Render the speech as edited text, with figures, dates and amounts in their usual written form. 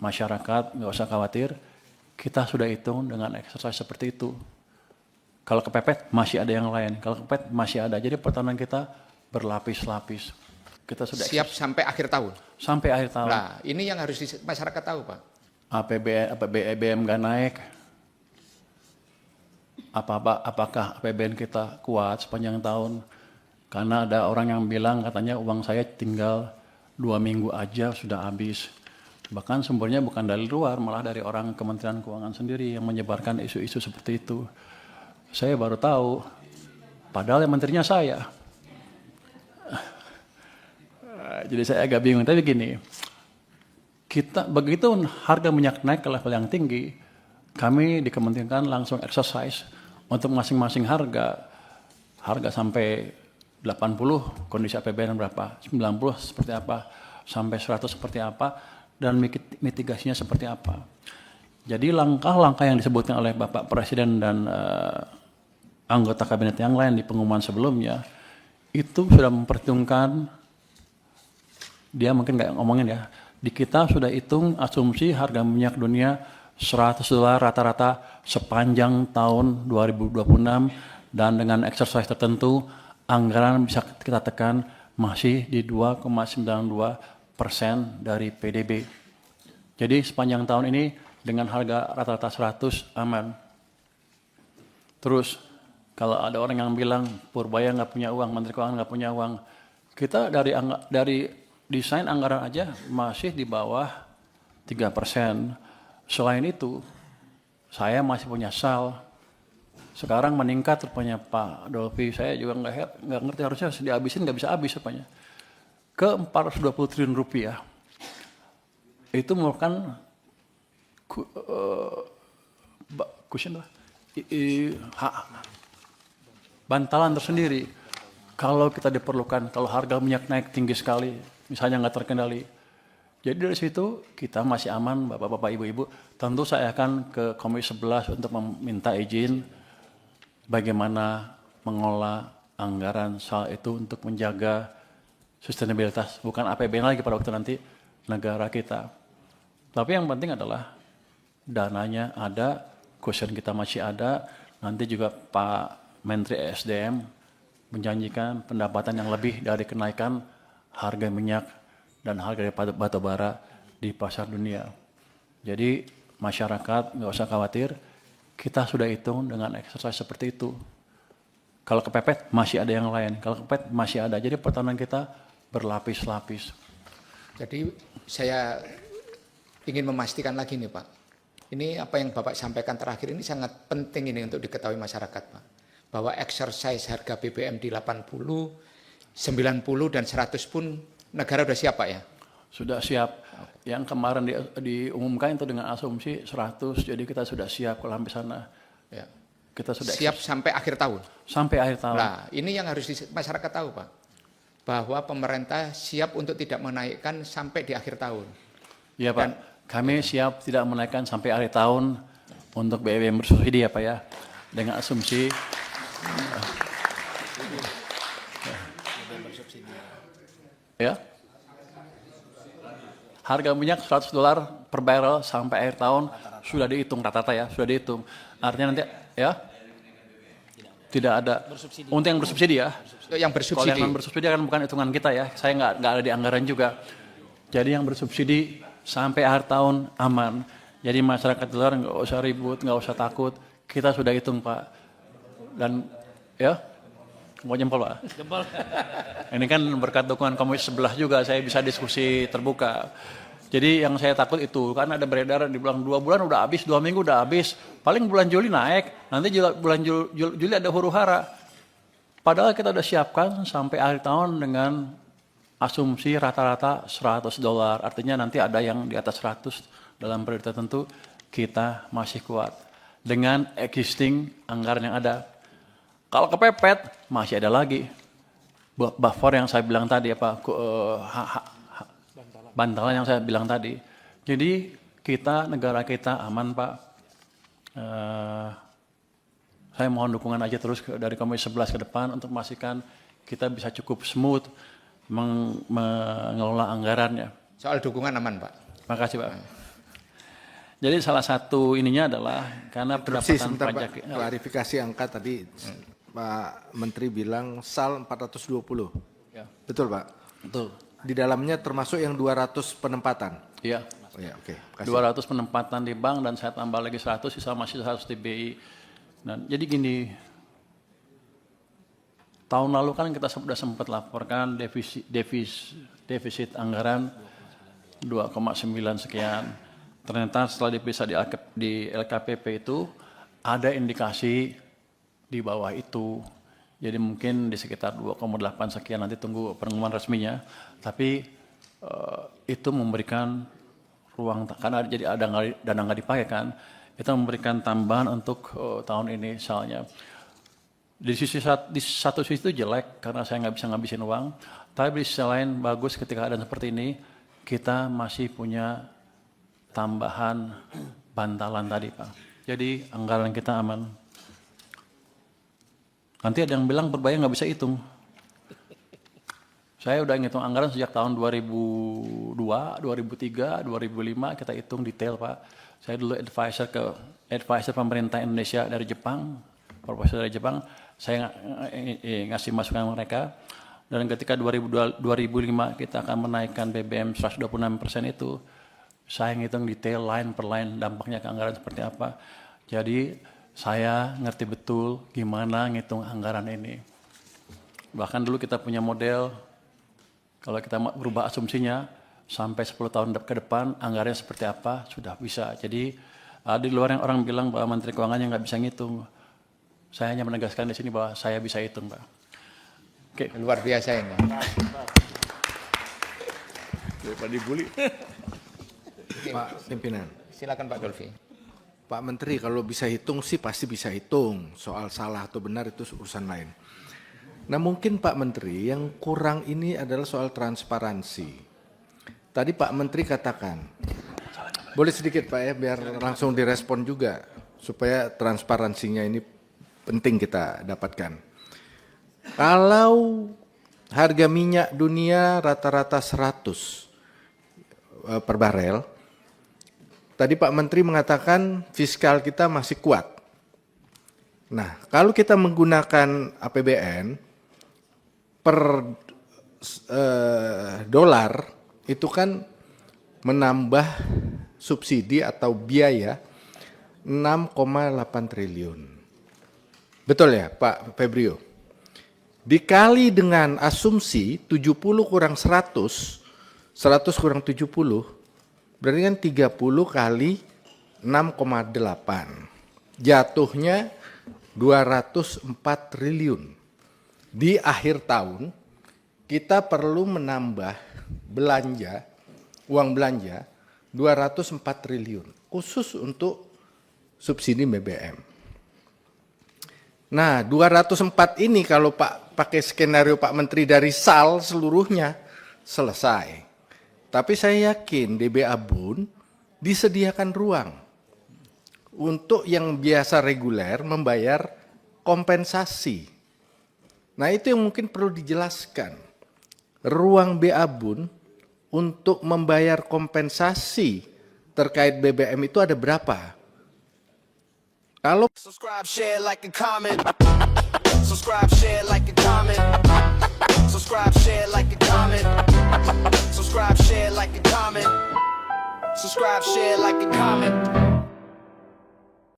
masyarakat nggak usah khawatir, kita sudah hitung dengan exercise seperti itu. Kalau kepepet masih ada yang lain, kalau kepepet masih ada. Jadi pertahanan kita berlapis-lapis. Kita sudah siap sampai akhir tahun. sampai akhir tahun. Nah, ini yang harus masyarakat tahu, Pak. APBN nggak naik. Apakah APBN kita kuat sepanjang tahun? Karena ada orang yang bilang katanya uang saya tinggal 2 minggu aja sudah habis. Bahkan sumbernya bukan dari luar, malah dari orang Kementerian Keuangan sendiri yang menyebarkan isu-isu seperti itu. Saya baru tahu, padahal yang menterinya saya. Jadi saya agak bingung, tapi gini, kita begitu harga minyak naik ke level yang tinggi, kami di Kementerian langsung exercise untuk masing-masing harga sampai 80 kondisi APBN berapa, 90 seperti apa, sampai 100 seperti apa, dan mitigasinya seperti apa. Jadi langkah-langkah yang disebutkan oleh Bapak Presiden dan anggota kabinet yang lain di pengumuman sebelumnya, itu sudah memperhitungkan, dia mungkin nggak ngomongin ya, di kita sudah hitung asumsi harga minyak dunia $100 rata-rata sepanjang tahun 2026, dan dengan exercise tertentu, anggaran bisa kita tekan masih di 2,92% dari PDB. Jadi sepanjang tahun ini dengan harga rata-rata 100 aman. Terus kalau ada orang yang bilang Purbaya nggak punya uang, Menteri Keuangan nggak punya uang, kita dari desain anggaran aja masih di bawah 3%. Selain itu, saya masih punya SAL. Sekarang meningkat rupanya Pak Dolfi, saya juga nggak ngerti, harusnya dihabisin nggak bisa habis rupanya. Ke 420 triliun rupiah. Itu merupakan bantalan tersendiri. Kalau kita diperlukan, kalau harga minyak naik tinggi sekali, misalnya nggak terkendali. Jadi dari situ kita masih aman, Bapak-Bapak, Ibu-Ibu. Tentu saya akan ke Komisi 11 untuk meminta izin bagaimana mengelola anggaran SAL itu untuk menjaga sustainabilitas, bukan APBN lagi pada waktu nanti negara kita. Tapi yang penting adalah dananya ada, cushion kita masih ada, nanti juga Pak Menteri ESDM menjanjikan pendapatan yang lebih dari kenaikan harga minyak dan harga batu bara di pasar dunia. Jadi masyarakat nggak usah khawatir, kita sudah hitung dengan exercise seperti itu. Kalau kepepet masih ada yang lain, kalau kepepet masih ada. Jadi pertahanan kita berlapis-lapis. Jadi saya ingin memastikan lagi nih Pak, ini apa yang Bapak sampaikan terakhir ini sangat penting ini untuk diketahui masyarakat Pak, bahwa exercise harga BBM di 80, 90 dan 100 pun negara sudah siap Pak ya? Sudah siap. Yang kemarin diumumkan itu dengan asumsi 100, jadi kita sudah siap kalau sampai sana. Ya. Kita sudah siap sampai akhir tahun? Sampai akhir tahun. Nah, ini yang harus masyarakat tahu Pak, bahwa pemerintah siap untuk tidak menaikkan sampai di akhir tahun. Iya Pak, kami siap tidak menaikkan sampai akhir tahun untuk BBM bersubsidi ya Pak ya, dengan asumsi ya, harga minyak $100 per barrel sampai akhir tahun sudah dihitung rata-rata ya, sudah dihitung. Artinya nanti ya tidak ada untuk yang bersubsidi ya. Yang bersubsidi. Kalau yang bersubsidi kan bukan hitungan kita ya, saya nggak ada di anggaran juga. Jadi yang bersubsidi sampai akhir tahun aman. Jadi masyarakat di luar nggak usah ribut, nggak usah takut. Kita sudah hitung Pak. Dan ya, mau jempol Pak. Jempol. Ini kan berkat dukungan Komisi 11 juga saya bisa diskusi terbuka. Jadi yang saya takut itu, kan ada beredar dibilang 2 bulan udah habis, 2 minggu udah habis. Paling bulan Juli naik, nanti bulan Juli ada huru-hara. Padahal kita udah siapkan sampai akhir tahun dengan asumsi rata-rata $100. Artinya nanti ada yang di atas 100 dalam periode tertentu, kita masih kuat. Dengan existing anggaran yang ada. Kalau kepepet, masih ada lagi. Buffer yang saya bilang tadi, bantalan yang saya bilang tadi. Jadi kita, negara kita aman Pak. Saya mohon dukungan aja terus dari Komisi 11 ke depan untuk memastikan kita bisa cukup smooth mengelola anggarannya. Soal dukungan aman Pak. Terima kasih Pak. Jadi salah satu ininya adalah karena pendapatan Sebentar, pajak. Pak, klarifikasi angka tadi Pak Menteri bilang SAL 420. Ya. Betul Pak? Betul. Di dalamnya termasuk yang 200 penempatan. Iya. Oh ya, oke. Makasih. 200 penempatan di bank dan saya tambah lagi 100, sisa masih 100 di BI. Dan jadi gini, tahun lalu kan kita sudah sempat laporkan defisit anggaran 2,9 sekian. Ternyata setelah diperiksa di LKPP itu ada indikasi di bawah itu. Jadi mungkin di sekitar 2,8 sekian, nanti tunggu pengumuman resminya. Tapi itu memberikan ruang, karena jadi ada dana nggak dipakai kan, itu memberikan tambahan untuk tahun ini misalnya. Di satu sisi itu jelek karena saya nggak bisa ngabisin uang, tapi di sisi lain bagus ketika ada seperti ini, kita masih punya tambahan bantalan tadi Pak. Jadi anggaran kita aman. Nanti ada yang bilang berbahaya nggak bisa hitung. Saya udah ngitung anggaran sejak tahun 2002, 2003, 2005 kita hitung detail Pak. Saya dulu advisor pemerintah Indonesia dari Jepang, profesor dari Jepang. Saya ngasih masukan mereka. Dan ketika 2005 kita akan menaikkan BBM 126% itu, saya ngitung detail line per line dampaknya ke anggaran seperti apa. Jadi saya ngerti betul gimana ngitung anggaran ini. Bahkan dulu kita punya model, kalau kita berubah asumsinya, sampai 10 tahun ke depan anggarannya seperti apa, sudah bisa. Jadi di luar yang orang bilang bahwa Menteri Keuangannya nggak bisa ngitung. Saya hanya menegaskan di sini bahwa saya bisa hitung, Pak. Oke. Luar biasa ini. Daripada dibully. Pak Pimpinan. Silakan Pak Dolfi. Pak Menteri kalau bisa hitung sih pasti bisa hitung. Soal salah atau benar itu urusan lain. Nah mungkin Pak Menteri yang kurang ini adalah soal transparansi. Tadi Pak Menteri katakan, boleh sedikit Pak ya biar langsung direspon juga. Supaya transparansinya ini penting kita dapatkan. Kalau harga minyak dunia rata-rata 100 per barel, tadi Pak Menteri mengatakan fiskal kita masih kuat. Nah, kalau kita menggunakan APBN per dolar itu kan menambah subsidi atau biaya 6,8 triliun. Betul ya Pak Febrio? Dikali dengan asumsi 70 kurang 100, 100 kurang 70, berarti kan 30 kali 6,8. Jatuhnya 204 triliun. Di akhir tahun kita perlu menambah belanja, uang belanja 204 triliun khusus untuk subsidi BBM. Nah, 204 ini kalau Pak pakai skenario Pak Menteri dari SAL seluruhnya selesai. Tapi saya yakin DBA Bun disediakan ruang untuk yang biasa reguler membayar kompensasi. Nah, itu yang mungkin perlu dijelaskan. Ruang BA Bun untuk membayar kompensasi terkait BBM itu ada berapa? Kalau Subscribe, share, like, and comment. Subscribe, share, like, and comment. Subscribe, share, like, and comment. Subscribe, share, like, and comment. Subscribe, share, like, and comment.